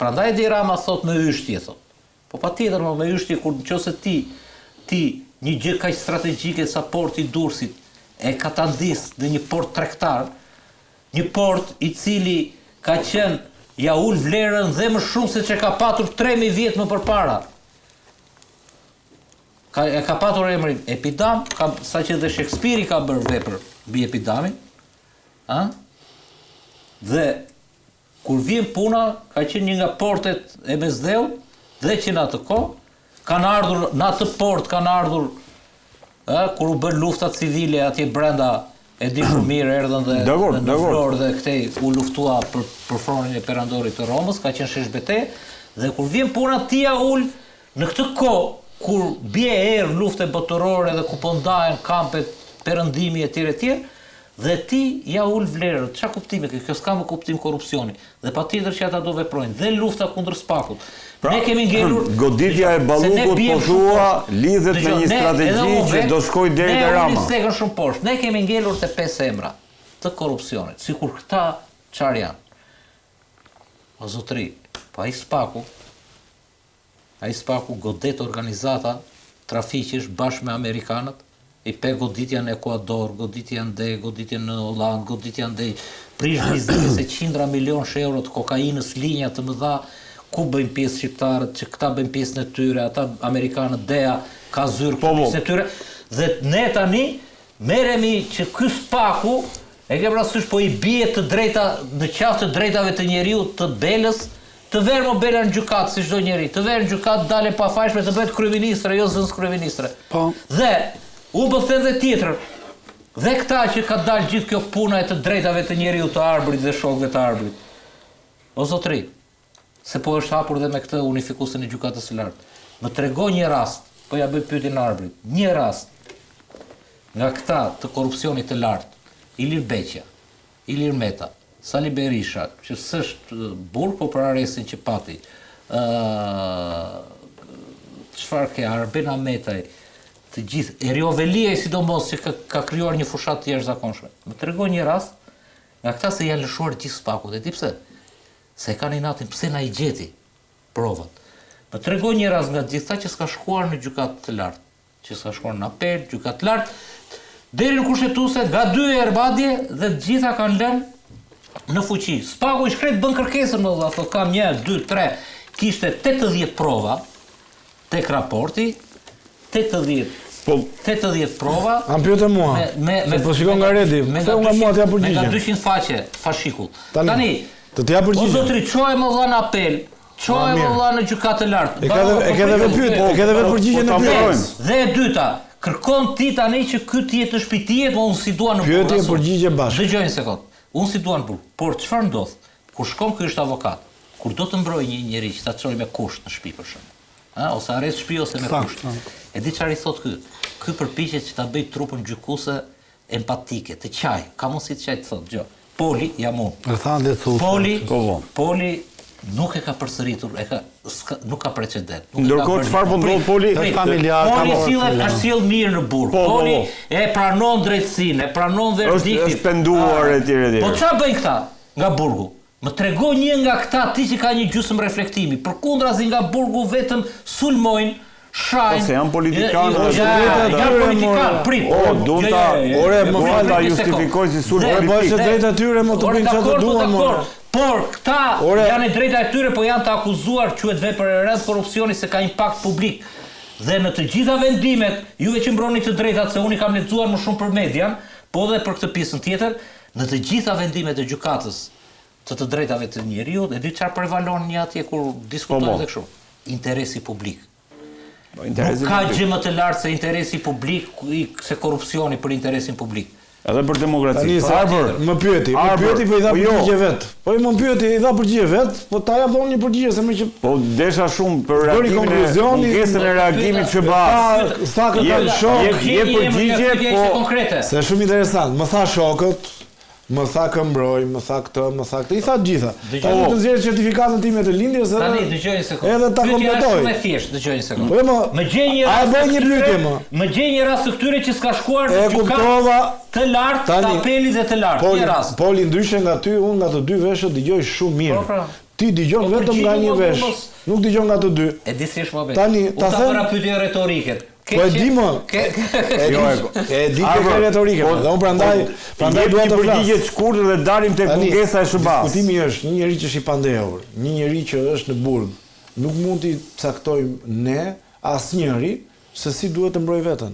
Prandaj Edi Rama thot me yshtje, thot. Po patjetër me yshtje kur nëse ti një gjë kaq strategjike sa porti i Durrësit e ka ta ndis në një port tregtar, një port i cili ka qenë ja ul vlerën dhe më shumë se që ka patur 3000 vjet më përpara. Ka patur emrin Epidam, saqë dhe Shakespeare ka bërë vepër mbi Epidamin. Dhe kur vjen puna, ka qenë një nga portet e Mesdheu, dhe që në atë kohë, kanë ardhur, në atë port kanë ardhur, kur u bën lufta civile atje brenda, e di shumë mirë, erdhën dhe në Florë dhe këtej u luftua për fronin e perandorit të Romës, ka qenë shesh betejë, dhe kur vjen puna tia ul në këtë kohë, kur bie erë lufte botërore dhe ku po ndahen kampet perëndimi etj, dhe ti ja ul vlerën. Çfarë kuptimi ke? Kjo s'ka më kuptim korrupsioni. Dhe patjetër që ata do veprojnë. Dhe lufta kundër SPAK-ut. Ne kemi ngelur goditja e Ballukut po thua lidhet me një strategji që do shkojë deri te Rama. Ne sekën shumë poshtë. Ne kemi ngelur te 5 emra të korrupsionit. Sikur këta çfarë janë? O zotri, po ai SPAK-u godet organizata trafiqesh bashkë me amerikanët, i pe goditja në Ekuador, goditja ndej, goditja në Holland, goditja ndej, prish biznes e qindra milion euro të kokainës, linja të mëdha, ku bëjnë pjesë shqiptarët, që këta bëjnë pjesë në tyre, ata amerikanët DEA ka zyrë pjesë në tyre, dhe ne tani merremi që ky SPAK-u e ke parasysh po i bie të drejta në qafë të drejtave të njeriut të Belës, të verë më Bela në gjykatë si çdo njeri, të verë në gjykatë dale pa fajshme të bëhet kryeministre, jo zënës kryeministre. Dhe unë po them dhe tjetër, dhe këta që ka dalë gjithë kjo puna e të drejtave të njeriut të Arbërit dhe shokëve të Arbërit. O zotri, se po është hapur dhe me këtë unifikusin e gjykatës së lartë. Më tregoj një rast, po ja bëj pyetjen Arbërit, një rast nga këta të korrupsionit të lartë, Ilir Beqja, Ilir Meta, Sali Berisha, që s'është burg, po për arrestin që pati, çfarë ke Arben Ahmetaj, të gjithë, Erio Veliaj sidomos që ka krijuar një fushat të jashtëzakonshme. Më tregon një rast nga këta se janë lëshuar gjithë spakut. E di pse? Se kanë natin pse na I gjeti provat. Më tregon një rast nga gjithë ata që s'ka shkuar në gjykatë të lartë, që s'ka shkuar në apel, gjykatë të lartë, deri në kushtetuese, nga 2 herë madje dhe të gjitha kanë lënë në fuqi. Spaku I shkret bën kërkesën më dha, thotë kam 1, 2, 3, kishte 80 prova tek raporti, 80 prova. Am pyete mua. Po shikon nga Redi, pse nga mua t'ja përgjigjem. Nga 200 faqe fashikull. Tani të t'ja përgjigjem. O zotri, çoj më dha në apel, çoj më dha në gjykatë të lartë. E ke edhe vetë përgjigjen e pyetjes. Dhe e dyta, kërkon ti tani që ky të jetë në shtëpi tijet, po unë si dua në burg. Pyetje përgjigje bashkë. Dëgjoj një sekond. Unë si dua në burg. Por çfarë ndodh? Kur shkon ky është avokat, kur do të mbrojë një njerëz që ta çoj me kusht në shtëpi për shemb. Ose arrest shtëpi ose me kusht. E di çfarë I thot ky? Ky përpiqet që ta bëj trupën gjykuese empatike, të qaj. Ka mundësi të qaj të thot, gjë. Poli jam unë. Poli nuk e ka përsëritur, nuk ka precedent. Ndërkohë çfarë po ndodh Poli? Familjar, Poli ka sjell mirë në burg. Poli e pranon drejtësinë, e pranon verdiktin. Është penduar etj. Po çfarë bëjnë këta nga burgu? Më tregon një nga këta ti që ka një gjysmë reflektimi. Përkundrazi nga burgu vetëm sulmojnë, shajnë. Ose janë politikanë. Janë politikanë, prit. Ore, më fal ta justifikoj si sulm politik. Po është drejta e tyre më të bëjnë çfarë duan më. Por këta janë e drejta e tyre, po janë të akuzuar quhet vepër e rreth korrupsioni se ka impakt publik. Dhe në të gjitha vendimet, juve që mbroni të drejtat se unë I kam lexuar më shumë për median, po edhe për këtë pjesën tjetër, në të gjitha vendimet e gjykatës të drejtave të njeriut, e di çfarë prevalon një atje kur diskutojnë dhe kështu. Interesi publik. Nuk ka gjë më të lartë se interesi publik se korrupsioni për interesin publik. Edhe për demokraci. Më pyeti po I dha përgjigje vet. Po më pyeti I dha përgjigje vet, po ta jap dhon një përgjigje se më që po desha shumë për mungesën e reagimit SBA. Sa këtë shok, je përgjigje po konkrete. Se shumë interesant. Më tha shokët, më tha këmbroj, më tha këtë, I tha të gjitha. Tani të nxjerrë certifikatën time të lindjes edhe tani dëgjoj një sekondë. Edhe ta kompletoj. Shumë e thjeshtë, dëgjoj një sekondë. Po më gjej një rast. Më gjej një rast të këtyre që s'ka shkuar në gjykatë të lartë, të apelit dhe të lartë. Një rast. Poli ndryshe nga ty, unë nga të dy veshët dëgjoj shumë mirë. Ti dëgjon vetëm nga një vesh, nuk dëgjon nga të dy. E di si është më vetë. Tani ta them para pyetje retorike. Po e di më. E di ke retorike. Dhe unë prandaj dua të flas. Përgjigje të shkurtër dhe dalim tek mungesa e SBA-s. Diskutimi është një njerëz që është I pandehur, një njerëz që është në burg. Nuk mund t'i caktojmë ne asnjëri se si duhet të mbrojë veten.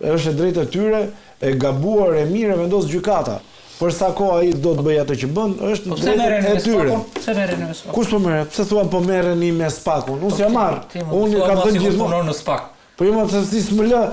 Është e drejtë e tyre, e gabuar e mirë vendos gjykata. Për sa kohë ai do të bëjë atë që bën, është drejtë e tyre. Pse merreni me spakun? Kush po merret? Pse thua po merreni me spakun? Unë s'jam marr. Unë kam dhënë gjithmonë në spak. Po jo më se s'më lë.